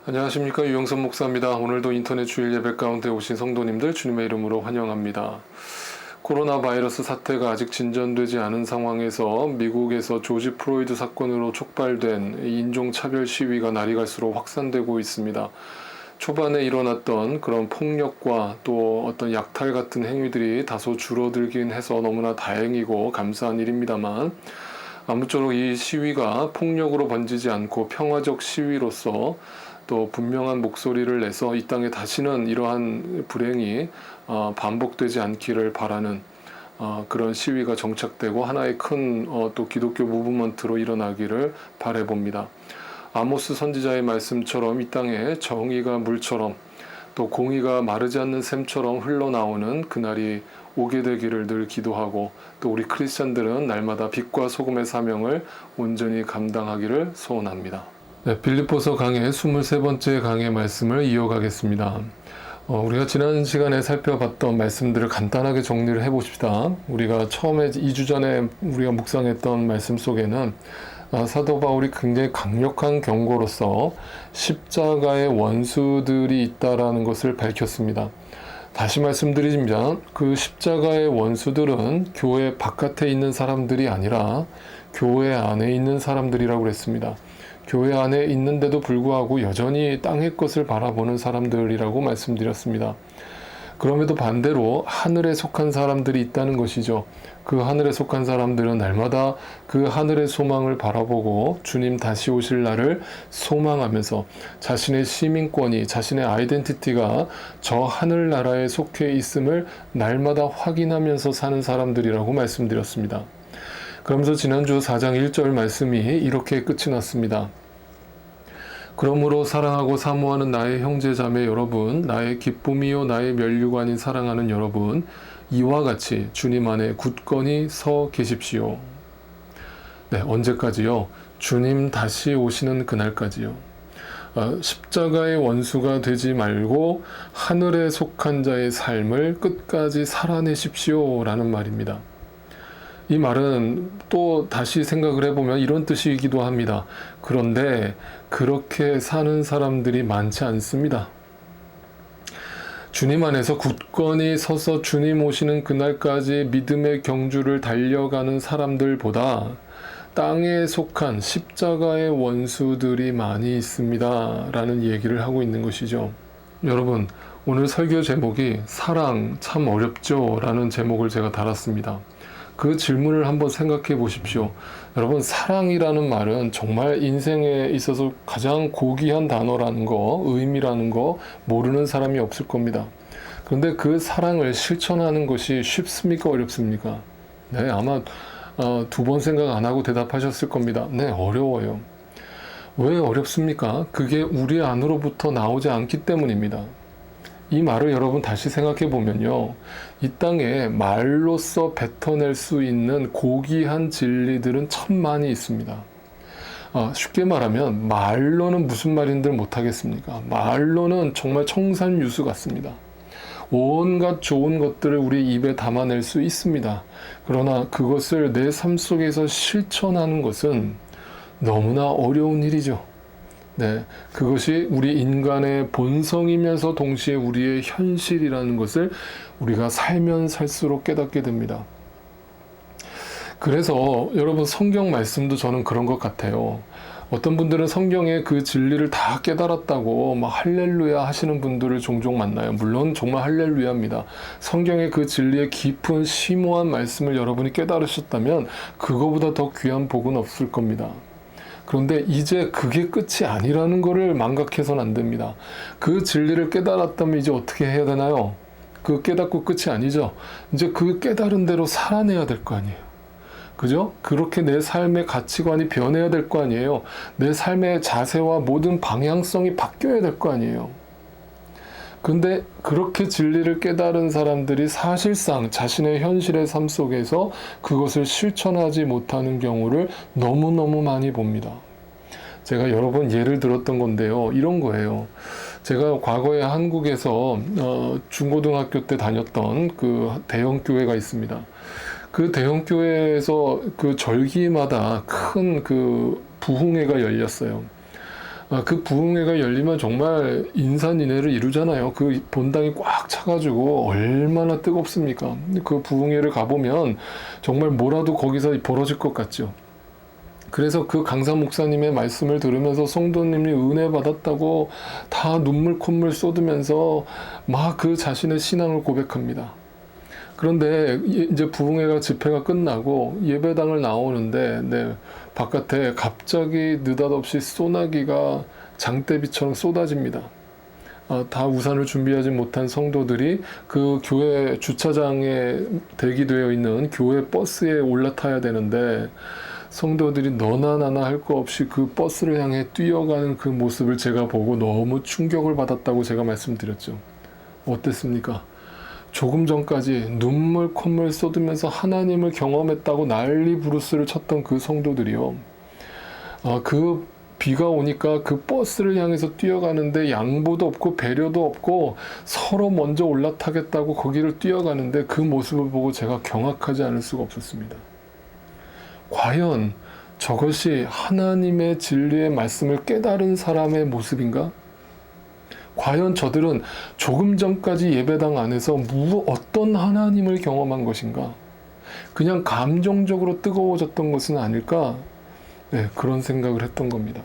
안녕하십니까, 유영선 목사입니다. 오늘도 인터넷 주일 예배 가운데 오신 성도님들 주님의 이름으로 환영합니다. 코로나 바이러스 사태가 아직 진전되지 않은 상황에서 미국에서 조지 플로이드 사건으로 촉발된 인종차별 시위가 날이 갈수록 확산되고 있습니다. 초반에 일어났던 그런 폭력과 또 어떤 약탈 같은 행위들이 다소 줄어들긴 해서 너무나 다행이고 감사한 일입니다만, 아무쪼록 이 시위가 폭력으로 번지지 않고 평화적 시위로서 또 분명한 목소리를 내서 이 땅에 다시는 이러한 불행이 반복되지 않기를 바라는 그런 시위가 정착되고 하나의 큰 또 기독교 무브먼트로 일어나기를 바라봅니다. 아모스 선지자의 말씀처럼 이 땅에 정의가 물처럼 또 공의가 마르지 않는 샘처럼 흘러나오는 그날이 오게 되기를 늘 기도하고, 또 우리 크리스찬들은 날마다 빛과 소금의 사명을 온전히 감당하기를 소원합니다. 네, 빌립보서 강의 23번째 강의 말씀을 이어가겠습니다. 우리가 지난 시간에 살펴봤던 말씀들을 간단하게 정리를 해봅시다. 우리가 처음에 2주 전에 우리가 묵상했던 말씀 속에는 사도 바울이 굉장히 강력한 경고로서 십자가의 원수들이 있다라는 것을 밝혔습니다. 다시 말씀드리자면 그 십자가의 원수들은 교회 바깥에 있는 사람들이 아니라 교회 안에 있는 사람들이라고 그랬습니다. 교회 안에 있는데도 불구하고 여전히 땅의 것을 바라보는 사람들이라고 말씀드렸습니다. 그럼에도 반대로 하늘에 속한 사람들이 있다는 것이죠. 그 하늘에 속한 사람들은 날마다 그 하늘의 소망을 바라보고 주님 다시 오실 날을 소망하면서 자신의 시민권이, 자신의 아이덴티티가 저 하늘나라에 속해 있음을 날마다 확인하면서 사는 사람들이라고 말씀드렸습니다. 그러면서 지난주 4장 1절 말씀이 이렇게 끝이 났습니다. 그러므로 사랑하고 사모하는 나의 형제자매 여러분, 나의 기쁨이요 나의 면류관인 사랑하는 여러분, 이와 같이 주님 안에 굳건히 서 계십시오. 네, 언제까지요? 주님 다시 오시는 그날까지요. 십자가의 원수가 되지 말고 하늘에 속한 자의 삶을 끝까지 살아내십시오 라는 말입니다. 이 말은 또 다시 생각을 해보면 이런 뜻이기도 합니다. 그런데 그렇게 사는 사람들이 많지 않습니다. 주님 안에서 굳건히 서서 주님 오시는 그날까지 믿음의 경주를 달려가는 사람들보다 땅에 속한 십자가의 원수들이 많이 있습니다 라는 얘기를 하고 있는 것이죠. 여러분, 오늘 설교 제목이 사랑 참 어렵죠 라는 제목을 제가 달았습니다. 그 질문을 한번 생각해 보십시오. 여러분, 사랑이라는 말은 정말 인생에 있어서 가장 고귀한 단어라는 거, 의미라는 거 모르는 사람이 없을 겁니다. 그런데 그 사랑을 실천하는 것이 쉽습니까? 어렵습니까? 네, 아마 2번 생각 안 하고 대답하셨을 겁니다. 네, 어려워요. 왜 어렵습니까? 그게 우리 안으로부터 나오지 않기 때문입니다. 이 말을 여러분 다시 생각해 보면요, 이 땅에 말로써 뱉어낼 수 있는 고귀한 진리들은 참 많이 있습니다. 쉽게 말하면 말로는 무슨 말인들 못하겠습니까? 말로는 정말 청산유수 같습니다. 온갖 좋은 것들을 우리 입에 담아낼 수 있습니다. 그러나 그것을 내 삶 속에서 실천하는 것은 너무나 어려운 일이죠. 네, 그것이 우리 인간의 본성이면서 동시에 우리의 현실이라는 것을 우리가 살면 살수록 깨닫게 됩니다. 그래서 여러분, 성경 말씀도 저는 그런 것 같아요. 어떤 분들은 성경의 그 진리를 다 깨달았다고 막 할렐루야 하시는 분들을 종종 만나요. 물론 정말 할렐루야입니다. 성경의 그 진리의 깊은 심오한 말씀을 여러분이 깨달으셨다면 그거보다 더 귀한 복은 없을 겁니다. 그런데 이제 그게 끝이 아니라는 것을 망각해서는 안 됩니다. 그 진리를 깨달았다면 이제 어떻게 해야 되나요? 그 깨닫고 끝이 아니죠. 이제 그 깨달은 대로 살아내야 될 거 아니에요. 그죠? 그렇게 내 삶의 가치관이 변해야 될 거 아니에요. 내 삶의 자세와 모든 방향성이 바뀌어야 될 거 아니에요. 근데 그렇게 진리를 깨달은 사람들이 사실상 자신의 현실의 삶 속에서 그것을 실천하지 못하는 경우를 너무너무 많이 봅니다. 제가 여러 번 예를 들었던 건데요. 이런 거예요. 제가 과거에 한국에서 중고등학교 때 다녔던 그 대형 교회가 있습니다. 그 대형교회에서 그 절기마다 큰 그 부흥회가 열렸어요. 그 부흥회가 열리면 정말 인산인해를 이루잖아요. 그 본당이 꽉 차가지고 얼마나 뜨겁습니까? 그 부흥회를 가보면 정말 뭐라도 거기서 벌어질 것 같죠. 그래서 그 강사 목사님의 말씀을 들으면서 성도님이 은혜 받았다고 다 눈물 콧물 쏟으면서 막 그 자신의 신앙을 고백합니다. 그런데 이제 부흥회가 집회가 끝나고 예배당을 나오는데 바깥에 갑자기 느닷없이 소나기가 장대비처럼 쏟아집니다. 다 우산을 준비하지 못한 성도들이 그 교회 주차장에 대기되어 있는 교회 버스에 올라타야 되는데 성도들이 너나 나나 할 거 없이 그 버스를 향해 뛰어가는 그 모습을 제가 보고 너무 충격을 받았다고 제가 말씀드렸죠. 어땠습니까? 조금 전까지 눈물 콧물 쏟으면서 하나님을 경험했다고 난리 부르스를 쳤던 그 성도들이요. 그 비가 오니까 그 버스를 향해서 뛰어가는데 양보도 없고 배려도 없고 서로 먼저 올라타겠다고 거기를 뛰어가는데 그 모습을 보고 제가 경악하지 않을 수가 없었습니다. 과연 저것이 하나님의 진리의 말씀을 깨달은 사람의 모습인가? 과연 저들은 조금 전까지 예배당 안에서 어떤 하나님을 경험한 것인가? 그냥 감정적으로 뜨거워졌던 것은 아닐까? 네, 그런 생각을 했던 겁니다.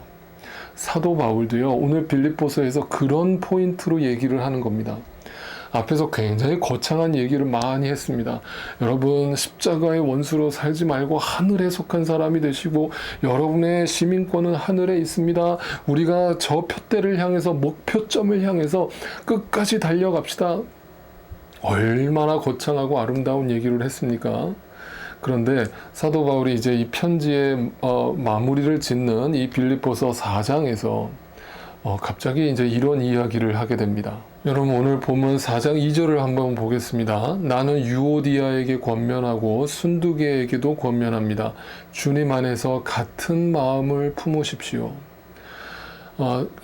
사도 바울도요, 오늘 빌립보서에서 그런 포인트로 얘기를 하는 겁니다. 앞에서 굉장히 거창한 얘기를 많이 했습니다. 여러분, 십자가의 원수로 살지 말고 하늘에 속한 사람이 되시고 여러분의 시민권은 하늘에 있습니다. 우리가 저 표대를 향해서 목표점을 향해서 끝까지 달려갑시다. 얼마나 거창하고 아름다운 얘기를 했습니까? 그런데 사도 바울이 이제 이 편지의 마무리를 짓는 이 빌립보서 4장에서 갑자기 이제 이런 이야기를 하게 됩니다. 여러분, 오늘 본문 4장 2절을 한번 보겠습니다. 나는 유오디아에게 권면하고 순두계에게도 권면합니다. 주님 안에서 같은 마음을 품으십시오.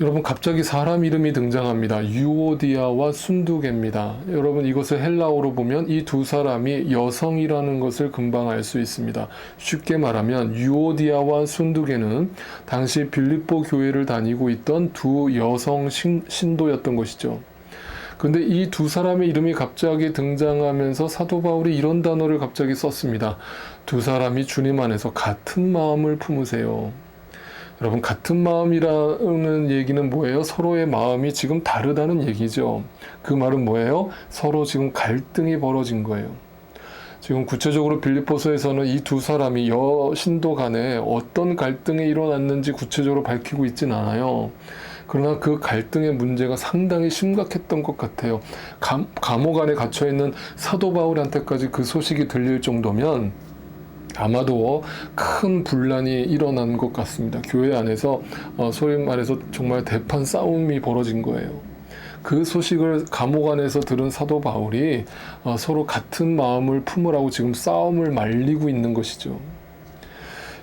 여러분, 갑자기 사람 이름이 등장합니다. 유오디아와 순두계입니다. 여러분, 이것을 헬라어로 보면 이 두 사람이 여성이라는 것을 금방 알 수 있습니다. 쉽게 말하면 유오디아와 순두계는 당시 빌립보 교회를 다니고 있던 두 여성 신도였던 것이죠. 근데 이 두 사람의 이름이 갑자기 등장하면서 사도 바울이 이런 단어를 갑자기 썼습니다. 두 사람이 주님 안에서 같은 마음을 품으세요. 여러분, 같은 마음이라는 얘기는 뭐예요? 서로의 마음이 지금 다르다는 얘기죠. 그 말은 뭐예요? 서로 지금 갈등이 벌어진 거예요. 지금 구체적으로 빌립보서에서는 이 두 사람이 여신도 간에 어떤 갈등이 일어났는지 구체적으로 밝히고 있진 않아요. 그러나 그 갈등의 문제가 상당히 심각했던 것 같아요. 감옥 안에 갇혀있는 사도 바울한테까지 그 소식이 들릴 정도면 아마도 큰 분란이 일어난 것 같습니다. 교회 안에서 소위 말해서 정말 대판 싸움이 벌어진 거예요. 그 소식을 감옥 안에서 들은 사도 바울이 서로 같은 마음을 품으라고 지금 싸움을 말리고 있는 것이죠.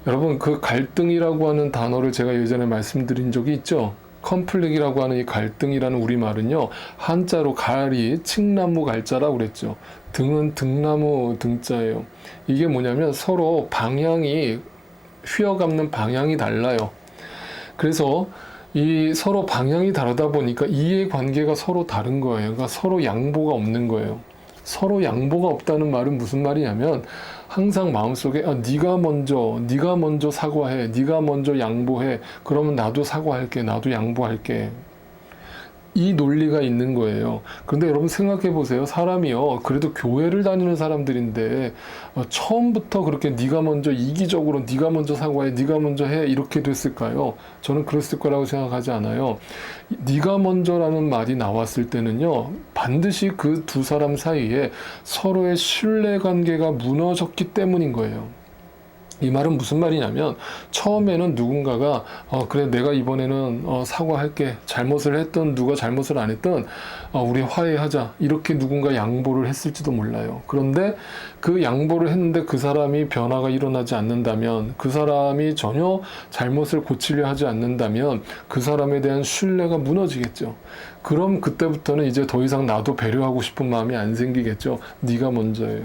여러분, 그 갈등이라고 하는 단어를 제가 예전에 말씀드린 적이 있죠. 컨플릭이라고 하는 이 갈등이라는 우리말은요, 한자로 갈이 칡나무 갈자라고 그랬죠. 등은 등나무 등자예요. 이게 뭐냐면 서로 방향이, 휘어감는 방향이 달라요. 그래서 이 서로 방향이 다르다 보니까 이해관계가 서로 다른 거예요. 그러니까 서로 양보가 없는 거예요. 서로 양보가 없다는 말은 무슨 말이냐면 항상 마음속에 네가 먼저 사과해, 네가 먼저 양보해, 그러면 나도 사과할게, 나도 양보할게, 이 논리가 있는 거예요. 그런데 여러분 생각해 보세요. 사람이요, 그래도 교회를 다니는 사람들인데 처음부터 그렇게 네가 먼저 이기적으로 네가 먼저 사과해, 네가 먼저 해, 이렇게 됐을까요? 저는 그랬을 거라고 생각하지 않아요. 네가 먼저라는 말이 나왔을 때는요, 반드시 그 두 사람 사이에 서로의 신뢰관계가 무너졌기 때문인 거예요. 이 말은 무슨 말이냐면 처음에는 누군가가 그래, 내가 이번에는 사과할게, 잘못을 했든 누가 잘못을 안 했든 우리 화해하자, 이렇게 누군가 양보를 했을지도 몰라요. 그런데 그 양보를 했는데 그 사람이 변화가 일어나지 않는다면, 그 사람이 전혀 잘못을 고치려 하지 않는다면 그 사람에 대한 신뢰가 무너지겠죠. 그럼 그때부터는 이제 더 이상 나도 배려하고 싶은 마음이 안 생기겠죠. 네가 먼저예요.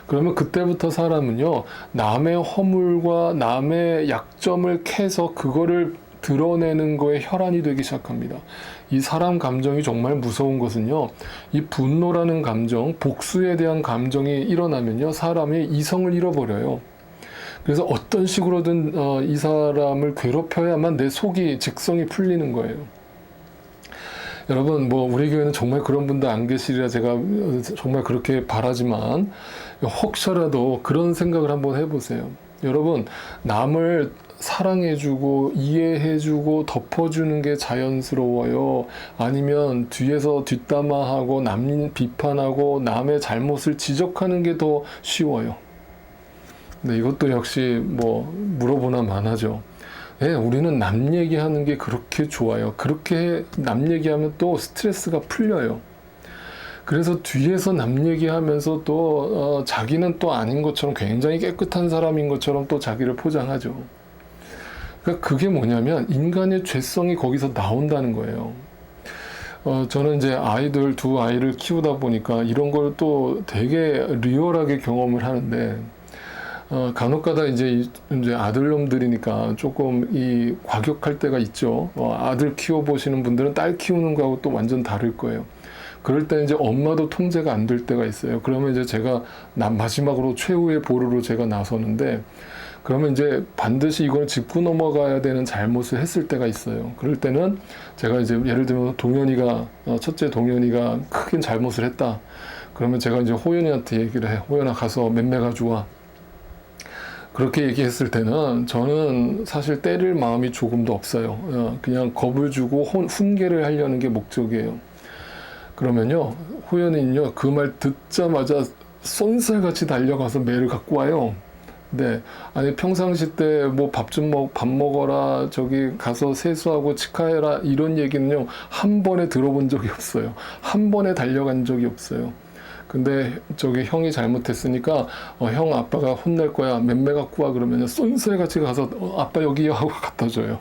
그러면 그때부터 사람은요, 남의 허물과 남의 약점을 캐서 그거를 드러내는 거에 혈안이 되기 시작합니다. 이 사람 감정이 정말 무서운 것은요, 이 분노라는 감정, 복수에 대한 감정이 일어나면요, 사람이 이성을 잃어버려요. 그래서 어떤 식으로든 이 사람을 괴롭혀야만 내 속이 직성이 풀리는 거예요. 여러분, 뭐 우리 교회는 정말 그런 분도 안 계시리라 제가 정말 그렇게 바라지만 혹시라도 그런 생각을 한번 해보세요. 여러분, 남을 사랑해주고 이해해주고 덮어주는 게 자연스러워요? 아니면 뒤에서 뒷담화하고 남 비판하고 남의 잘못을 지적하는 게 더 쉬워요? 네, 이것도 역시 뭐 물어보나 마나죠. 네, 우리는 남 얘기하는 게 그렇게 좋아요. 그렇게 남 얘기하면 또 스트레스가 풀려요. 그래서 뒤에서 남 얘기하면서 또 자기는 또 아닌 것처럼 굉장히 깨끗한 사람인 것처럼 또 자기를 포장하죠. 그러니까 그게 뭐냐면 인간의 죄성이 거기서 나온다는 거예요. 저는 이제 두 아이를 키우다 보니까 이런 걸 또 되게 리얼하게 경험을 하는데, 간혹가다 이제 아들놈들이니까 조금 이 과격할 때가 있죠. 아들 키워보시는 분들은 딸 키우는 거하고 또 완전 다를 거예요. 그럴 때 이제 엄마도 통제가 안 될 때가 있어요. 그러면 이제 제가 마지막으로 최후의 보루로 제가 나서는데, 그러면 이제 반드시 이걸 짚고 넘어가야 되는 잘못을 했을 때가 있어요. 그럴 때는 제가 이제 예를 들면 첫째 동현이가 크게 잘못을 했다. 그러면 제가 이제 호연이한테 얘기를 해. 호연아, 가서 맴매 가져와. 그렇게 얘기했을 때는 저는 사실 때릴 마음이 조금도 없어요. 그냥 겁을 주고 훈계를 하려는 게 목적이에요. 그러면요, 호연이는요, 그 말 듣자마자 쏜살같이 달려가서 매를 갖고 와요. 네. 아니, 평상시 때 뭐 밥 먹어라, 저기 가서 세수하고 치카해라, 이런 얘기는요, 한 번에 들어본 적이 없어요. 한 번에 달려간 적이 없어요. 근데 저기 형이 잘못했으니까 형 아빠가 혼낼 거야, 맴매 갖고 와, 그러면 쏜살같이 가서 아빠 여기요 하고 갖다 줘요.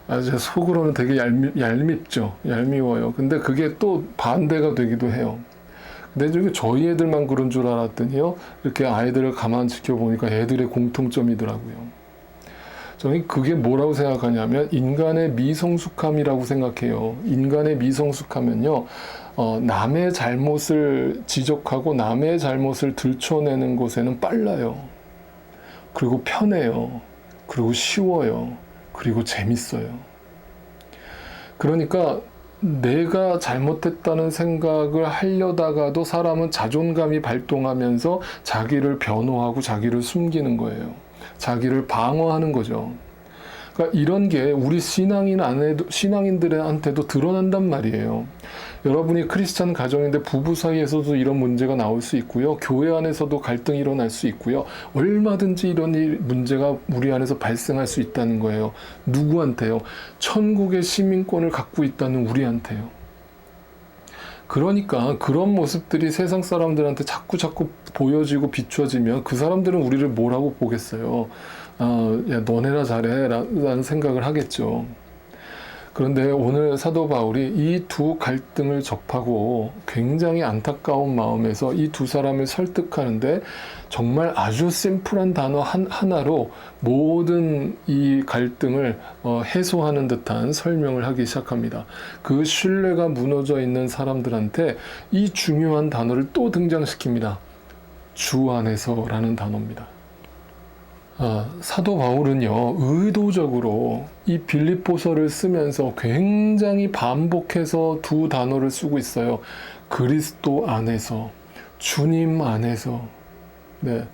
제 속으로는 되게 얄밉죠. 얄미워요. 근데 그게 또 반대가 되기도 해요. 근데 저희 애들만 그런 줄 알았더니요, 이렇게 아이들을 가만 지켜보니까 애들의 공통점이더라고요. 저는 그게 뭐라고 생각하냐면 인간의 미성숙함이라고 생각해요. 인간의 미성숙하면요, 남의 잘못을 지적하고 남의 잘못을 들춰내는 곳에는 빨라요. 그리고 편해요. 그리고 쉬워요. 그리고 재밌어요. 그러니까 내가 잘못했다는 생각을 하려다가도 사람은 자존감이 발동하면서 자기를 변호하고 자기를 숨기는 거예요. 자기를 방어하는 거죠. 그러니까 이런 게 우리 신앙인들한테도 드러난단 말이에요. 여러분이 크리스찬 가정인데 부부 사이에서도 이런 문제가 나올 수 있고요. 교회 안에서도 갈등이 일어날 수 있고요. 얼마든지 이런 문제가 우리 안에서 발생할 수 있다는 거예요. 누구한테요? 천국의 시민권을 갖고 있다는 우리한테요. 그러니까 그런 모습들이 세상 사람들한테 자꾸 보여지고 비춰지면 그 사람들은 우리를 뭐라고 보겠어요? 야, 너네나 잘해 라는 생각을 하겠죠. 그런데 오늘 사도 바울이 이 두 갈등을 접하고 굉장히 안타까운 마음에서 이 두 사람을 설득하는데 정말 아주 심플한 단어 하나로 모든 이 갈등을 해소하는 듯한 설명을 하기 시작합니다. 그 신뢰가 무너져 있는 사람들한테 이 중요한 단어를 또 등장시킵니다. 주 안에서라는 단어입니다. 사도 바울은요, 의도적으로 이 빌립보서를 쓰면서 굉장히 반복해서 두 단어를 쓰고 있어요. 그리스도 안에서, 주님 안에서. 네.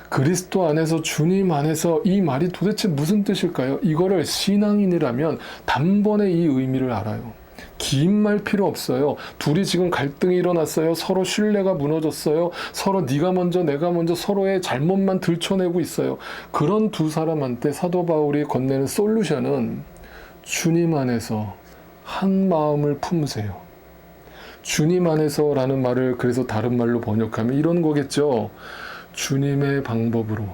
그리스도 안에서, 주님 안에서, 이 말이 도대체 무슨 뜻일까요? 이거를 신앙인이라면 단번에 이 의미를 알아요. 긴 말 필요 없어요. 둘이 지금 갈등이 일어났어요. 서로 신뢰가 무너졌어요. 서로 네가 먼저 내가 먼저 서로의 잘못만 들춰내고 있어요. 그런 두 사람한테 사도 바울이 건네는 솔루션은 주님 안에서 한 마음을 품으세요. 주님 안에서라는 말을 그래서 다른 말로 번역하면 이런 거겠죠. 주님의 방법으로.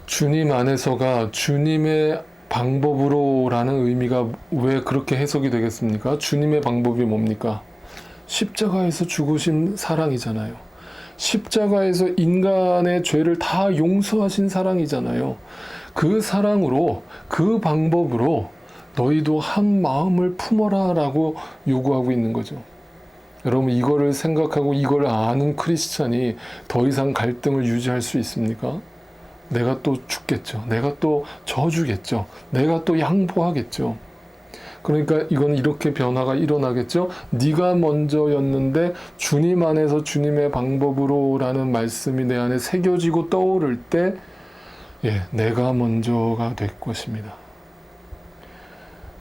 주님 안에서가 주님의 방법으로라는 의미가 왜 그렇게 해석이 되겠습니까? 주님의 방법이 뭡니까? 십자가에서 죽으신 사랑이잖아요. 십자가에서 인간의 죄를 다 용서하신 사랑이잖아요. 그 사랑으로, 그 방법으로 너희도 한 마음을 품어라 라고 요구하고 있는 거죠. 여러분, 이거를 생각하고 이걸 아는 크리스찬이 더 이상 갈등을 유지할 수 있습니까? 내가 또 죽겠죠. 내가 또 져주겠죠. 내가 또 양보하겠죠. 그러니까 이건 이렇게 변화가 일어나겠죠. 네가 먼저였는데 주님 안에서 주님의 방법으로 라는 말씀이 내 안에 새겨지고 떠오를 때 내가 먼저가 될 것입니다.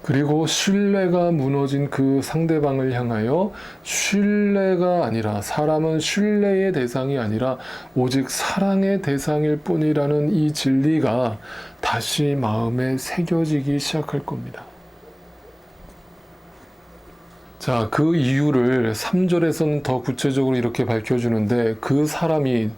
그리고 신뢰가 무너진 그 상대방을 향하여 신뢰가 아니라, 사람은 신뢰의 대상이 아니라 오직 사랑의 대상일 뿐이라는 이 진리가 다시 마음에 새겨지기 시작할 겁니다. 자, 그 이유를 3절에서는 더 구체적으로 이렇게 밝혀주는데, 그 사람이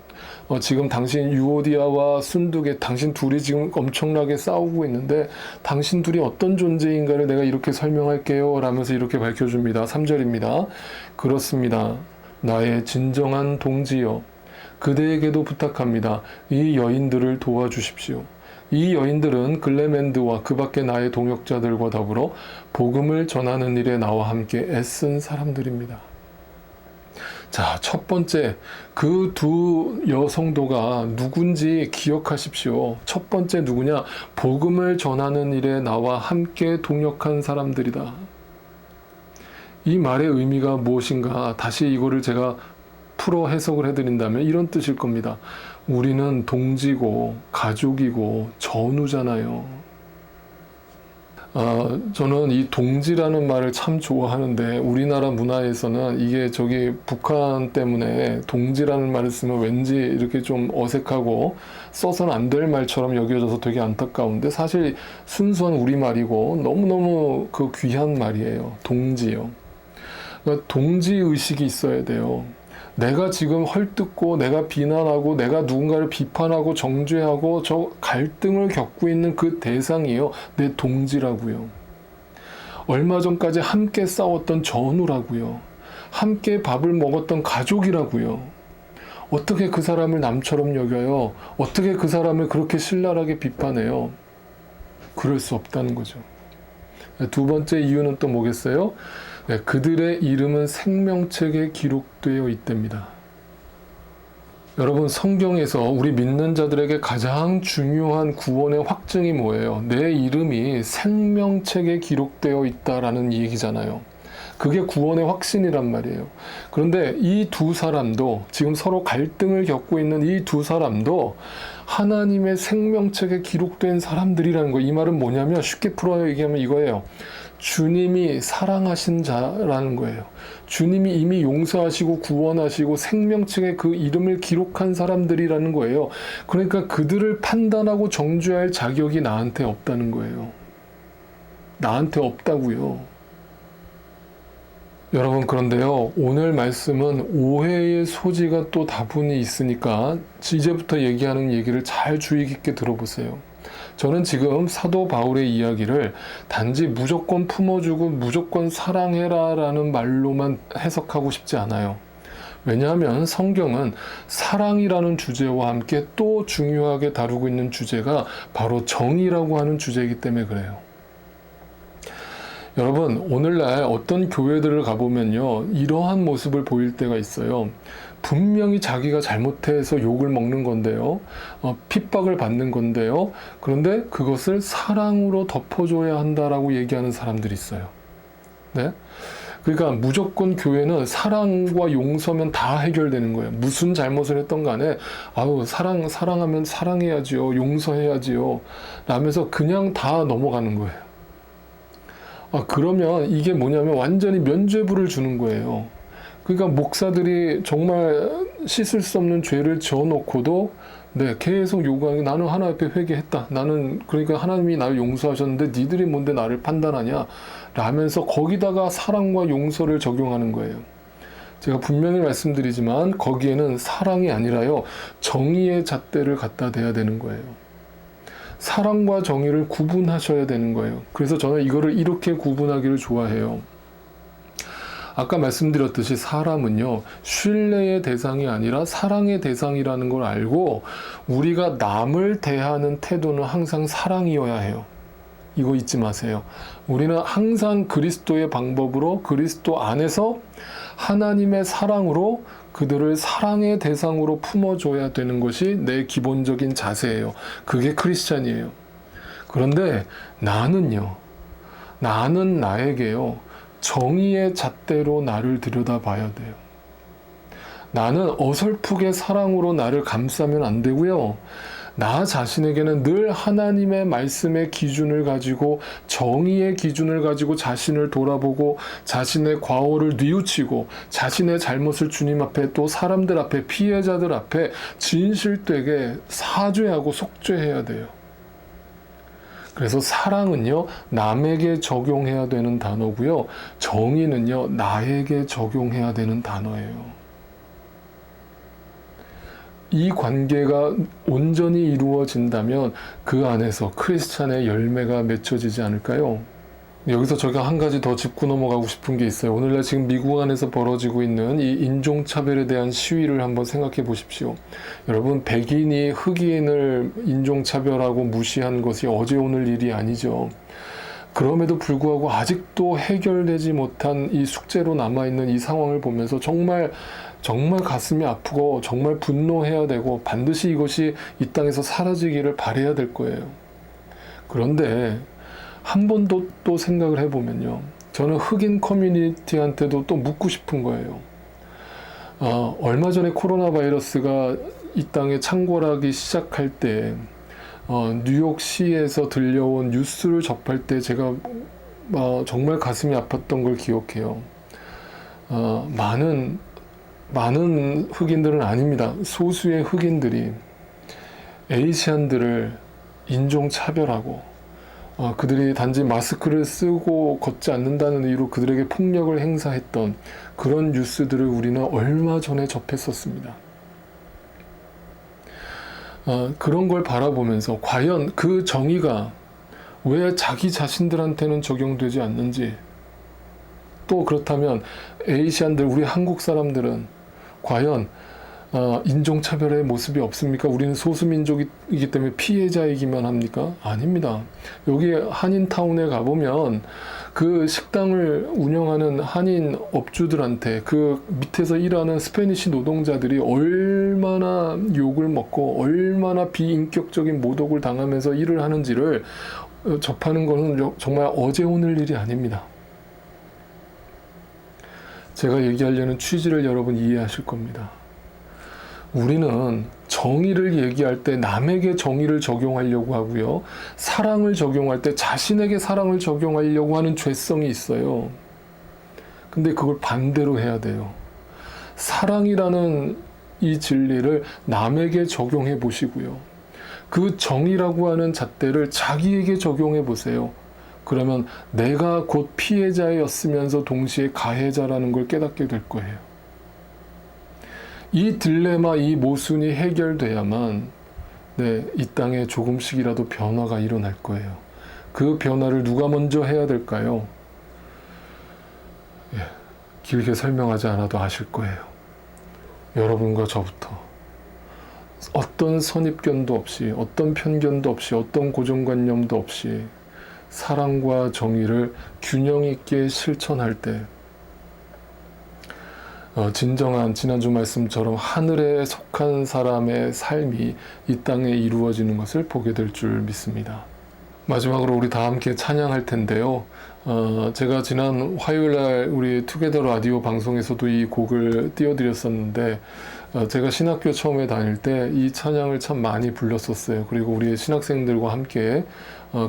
지금 당신 유오디아와 순두계, 당신 둘이 지금 엄청나게 싸우고 있는데 당신 둘이 어떤 존재인가를 내가 이렇게 설명할게요 라면서 이렇게 밝혀줍니다. 3절입니다. 그렇습니다. 나의 진정한 동지여, 그대에게도 부탁합니다. 이 여인들을 도와주십시오. 이 여인들은 글레멘드와 그 밖의 나의 동역자들과 더불어 복음을 전하는 일에 나와 함께 애쓴 사람들입니다. 자, 첫 번째, 그 두 여성도가 누군지 기억하십시오. 첫 번째 누구냐? 복음을 전하는 일에 나와 함께 동역한 사람들이다. 이 말의 의미가 무엇인가? 다시 이거를 제가 풀어 해석을 해드린다면 이런 뜻일 겁니다. 우리는 동지고 가족이고 전우잖아요. 저는 이 동지라는 말을 참 좋아하는데, 우리나라 문화에서는 이게 북한 때문에 동지라는 말을 쓰면 왠지 이렇게 좀 어색하고 써서는 안 될 말처럼 여겨져서 되게 안타까운데, 사실 순수한 우리말이고 너무너무 그 귀한 말이에요. 동지요. 그러니까 동지의식이 있어야 돼요. 내가 지금 헐뜯고 내가 비난하고 내가 누군가를 비판하고 정죄하고 저 갈등을 겪고 있는 그 대상이요, 내 동지라고요. 얼마 전까지 함께 싸웠던 전우라고요. 함께 밥을 먹었던 가족이라고요. 어떻게 그 사람을 남처럼 여겨요? 어떻게 그 사람을 그렇게 신랄하게 비판해요? 그럴 수 없다는 거죠. 두 번째 이유는 또 뭐겠어요? 그들의 이름은 생명책에 기록되어 있답니다. 여러분, 성경에서 우리 믿는 자들에게 가장 중요한 구원의 확증이 뭐예요? 내 이름이 생명책에 기록되어 있다라는 얘기잖아요. 그게 구원의 확신이란 말이에요. 그런데 이 두 사람도, 지금 서로 갈등을 겪고 있는 이 두 사람도 하나님의 생명책에 기록된 사람들이라는 거예요. 이 말은 뭐냐면, 쉽게 풀어 얘기하면 이거예요. 주님이 사랑하신 자라는 거예요. 주님이 이미 용서하시고 구원하시고 생명책에 그 이름을 기록한 사람들이라는 거예요. 그러니까 그들을 판단하고 정죄할 자격이 나한테 없다는 거예요. 나한테 없다고요. 여러분, 그런데요, 오늘 말씀은 오해의 소지가 또 다분히 있으니까 이제부터 얘기하는 얘기를 잘 주의 깊게 들어보세요. 저는 지금 사도 바울의 이야기를 단지 무조건 품어주고 무조건 사랑해라 라는 말로만 해석하고 싶지 않아요. 왜냐하면 성경은 사랑이라는 주제와 함께 또 중요하게 다루고 있는 주제가 바로 정의라고 하는 주제이기 때문에 그래요. 여러분, 오늘날 어떤 교회들을 가보면요, 이러한 모습을 보일 때가 있어요. 분명히 자기가 잘못해서 욕을 먹는 건데요, 핍박을 받는 건데요, 그런데 그것을 사랑으로 덮어줘야 한다라고 얘기하는 사람들이 있어요. 네? 그러니까 무조건 교회는 사랑과 용서면 다 해결되는 거예요. 무슨 잘못을 했던 간에 사랑하면 사랑해야지요, 용서해야지요 라면서 그냥 다 넘어가는 거예요. 그러면 이게 뭐냐면 완전히 면죄부를 주는 거예요. 그러니까 목사들이 정말 씻을 수 없는 죄를 지어놓고도 계속 요구하는 게, 나는 하나님 앞에 회개했다. 나는 그러니까 하나님이 나를 용서하셨는데 니들이 뭔데 나를 판단하냐 라면서 거기다가 사랑과 용서를 적용하는 거예요. 제가 분명히 말씀드리지만 거기에는 사랑이 아니라요, 정의의 잣대를 갖다 대야 되는 거예요. 사랑과 정의를 구분하셔야 되는 거예요. 그래서 저는 이거를 이렇게 구분하기를 좋아해요. 아까 말씀드렸듯이 사람은요, 신뢰의 대상이 아니라 사랑의 대상이라는 걸 알고 우리가 남을 대하는 태도는 항상 사랑이어야 해요. 이거 잊지 마세요. 우리는 항상 그리스도의 방법으로 그리스도 안에서 하나님의 사랑으로 그들을 사랑의 대상으로 품어줘야 되는 것이 내 기본적인 자세예요. 그게 크리스찬이에요. 그런데 나는 나에게요, 정의의 잣대로 나를 들여다봐야 돼요. 나는 어설프게 사랑으로 나를 감싸면 안 되고요. 나 자신에게는 늘 하나님의 말씀의 기준을 가지고 정의의 기준을 가지고 자신을 돌아보고 자신의 과오를 뉘우치고 자신의 잘못을 주님 앞에 또 사람들 앞에 피해자들 앞에 진실되게 사죄하고 속죄해야 돼요. 그래서 사랑은요, 남에게 적용해야 되는 단어고요. 정의는요, 나에게 적용해야 되는 단어예요. 이 관계가 온전히 이루어진다면 그 안에서 크리스찬의 열매가 맺혀지지 않을까요? 여기서 제가 한 가지 더 짚고 넘어가고 싶은 게 있어요. 오늘날 지금 미국 안에서 벌어지고 있는 이 인종차별에 대한 시위를 한번 생각해 보십시오. 여러분, 백인이 흑인을 인종차별하고 무시한 것이 어제 오늘 일이 아니죠. 그럼에도 불구하고 아직도 해결되지 못한 이 숙제로 남아있는 이 상황을 보면서 정말 가슴이 아프고 정말 분노해야 되고 반드시 이것이 이 땅에서 사라지기를 바라야 될 거예요. 그런데 한 번 또 생각을 해보면요. 저는 흑인 커뮤니티한테도 또 묻고 싶은 거예요. 얼마 전에 코로나 바이러스가 이 땅에 창궐하기 시작할 때 뉴욕시에서 들려온 뉴스를 접할 때 제가 정말 가슴이 아팠던 걸 기억해요. 많은 흑인들은 아닙니다. 소수의 흑인들이 에이시안들을 인종차별하고 그들이 단지 마스크를 쓰고 걷지 않는다는 이유로 그들에게 폭력을 행사했던 그런 뉴스들을 우리는 얼마 전에 접했었습니다. 그런 걸 바라보면서 과연 그 정의가 왜 자기 자신들한테는 적용되지 않는지, 또 그렇다면 에이시안들, 우리 한국 사람들은 과연 인종차별의 모습이 없습니까? 우리는 소수민족이기 때문에 피해자이기만 합니까? 아닙니다. 여기 한인타운에 가보면 그 식당을 운영하는 한인 업주들한테 그 밑에서 일하는 스페니시 노동자들이 얼마나 욕을 먹고 얼마나 비인격적인 모독을 당하면서 일을 하는지를 접하는 것은 정말 어제 오늘 일이 아닙니다. 제가 얘기하려는 취지를 여러분 이해하실 겁니다. 우리는 정의를 얘기할 때 남에게 정의를 적용하려고 하고요. 사랑을 적용할 때 자신에게 사랑을 적용하려고 하는 죄성이 있어요. 근데 그걸 반대로 해야 돼요. 사랑이라는 이 진리를 남에게 적용해 보시고요. 그 정의라고 하는 잣대를 자기에게 적용해 보세요. 그러면 내가 곧 피해자였으면서 동시에 가해자라는 걸 깨닫게 될 거예요. 이 딜레마, 이 모순이 해결돼야만 이 땅에 조금씩이라도 변화가 일어날 거예요. 그 변화를 누가 먼저 해야 될까요? 길게 설명하지 않아도 아실 거예요. 여러분과 저부터. 어떤 선입견도 없이, 어떤 편견도 없이, 어떤 고정관념도 없이 사랑과 정의를 균형 있게 실천할 때 진정한 지난주 말씀처럼 하늘에 속한 사람의 삶이 이 땅에 이루어지는 것을 보게 될 줄 믿습니다. 마지막으로 우리 다 함께 찬양할 텐데요. 제가 지난 화요일날 우리 투게더 라디오 방송에서도 이 곡을 띄워드렸었는데 제가 신학교 처음에 다닐 때 이 찬양을 참 많이 불렀었어요. 그리고 우리 신학생들과 함께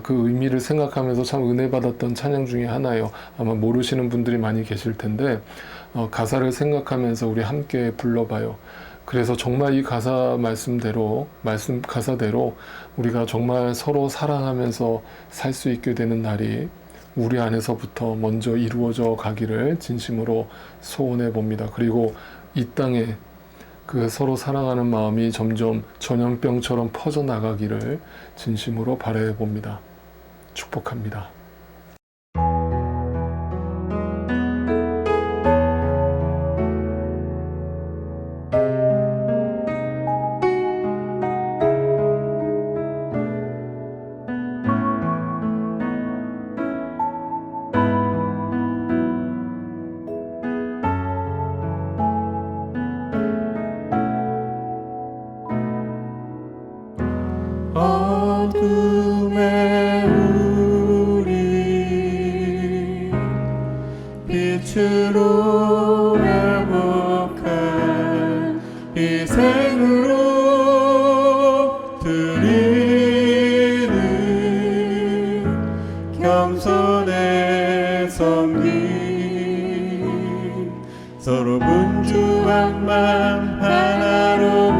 그 의미를 생각하면서 참 은혜 받았던 찬양 중에 하나예요. 아마 모르시는 분들이 많이 계실 텐데 가사를 생각하면서 우리 함께 불러봐요. 그래서 정말 이 가사대로 우리가 정말 서로 사랑하면서 살 수 있게 되는 날이 우리 안에서부터 먼저 이루어져 가기를 진심으로 소원해 봅니다. 그리고 이 땅에 그 서로 사랑하는 마음이 점점 전염병처럼 퍼져나가기를 진심으로 바라해 봅니다. 축복합니다. 희생으로 드리는 겸손의 섬김 서로 분주한 맘 하나로